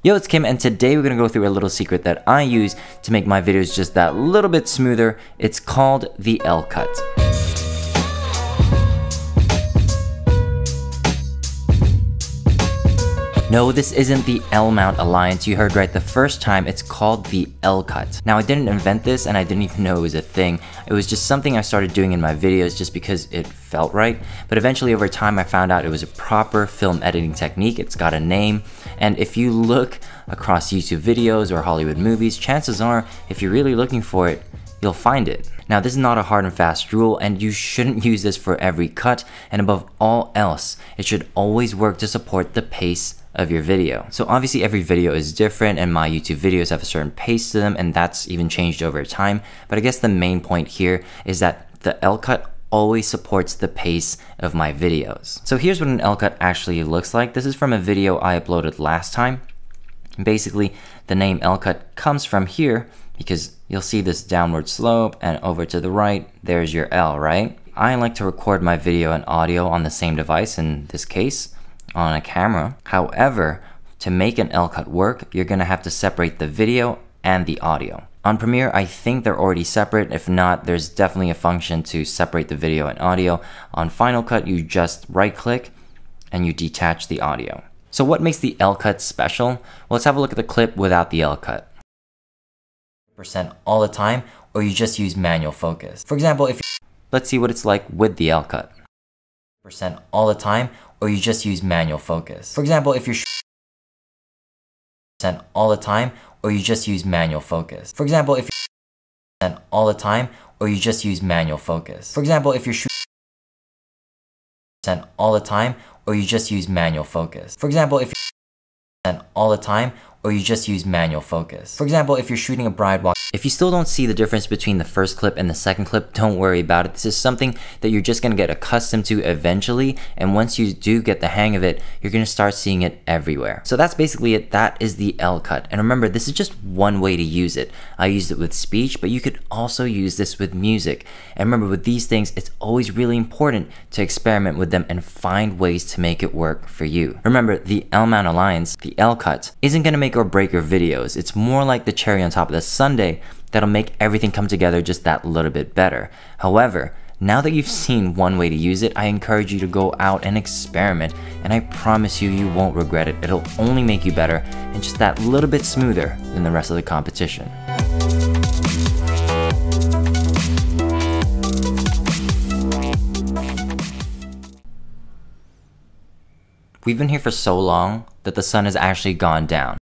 Yo, it's Kim, and today we're gonna go through a little secret that I use to make my videos just that little bit smoother. It's called the L cut. No, this isn't the L mount alliance. You heard right the first time. It's called the L cut. Now, I didn't invent this and I didn't even know it was a thing. It was just something I started doing in my videos just because it felt right. But eventually over time I found out it was a proper film editing technique. It's got a name. And if you look across YouTube videos or Hollywood movies, chances are, if you're really looking for it, you'll find it. Now, this is not a hard and fast rule, and you shouldn't use this for every cut, and above all else, it should always work to support the pace of your video. So obviously every video is different, and my YouTube videos have a certain pace to them, and that's even changed over time. But I guess the main point here is that the L cut always supports the pace of my videos. So here's what an L cut actually looks like. This is from a video I uploaded last time. Basically, the name L cut comes from here because you'll see this downward slope, and over to the right, there's your L, right? I like to record my video and audio on the same device, in this case, on a camera. However, to make an L cut work, you're gonna have to separate the video and the audio. On Premiere, I think they're already separate. If not, there's definitely a function to separate the video and audio. On Final Cut, you just right click and you detach the audio. So what makes the L cut special? Well, let's have a look at the clip without the L cut. % all the time, or you just use manual focus. For example, let's see what it's like with the L cut. % all the time, or you just use manual focus. For example, if you're % all the time, or you just use manual focus. For example, if you're all the time, or you just use manual focus. For example, if you're all the time, or you just use manual focus. For example, if you're all the time, or you just use manual focus. For example, if you're shooting a bride walk. If you still don't see the difference between the first clip and the second clip, don't worry about it. This is something that you're just gonna get accustomed to eventually, and once you do get the hang of it, you're gonna start seeing it everywhere. So that's basically it. That is the L cut. And remember, this is just one way to use it. I used it with speech, but you could also use this with music. And remember, with these things, it's always really important to experiment with them and find ways to make it work for you. Remember, the L mount alliance, the L cut, isn't gonna make or break your videos. It's more like the cherry on top of the sundae that'll make everything come together just that little bit better. However, now that you've seen one way to use it, I encourage you to go out and experiment, and I promise you, you won't regret it. It'll only make you better and just that little bit smoother than the rest of the competition. We've been here for so long that the sun has actually gone down.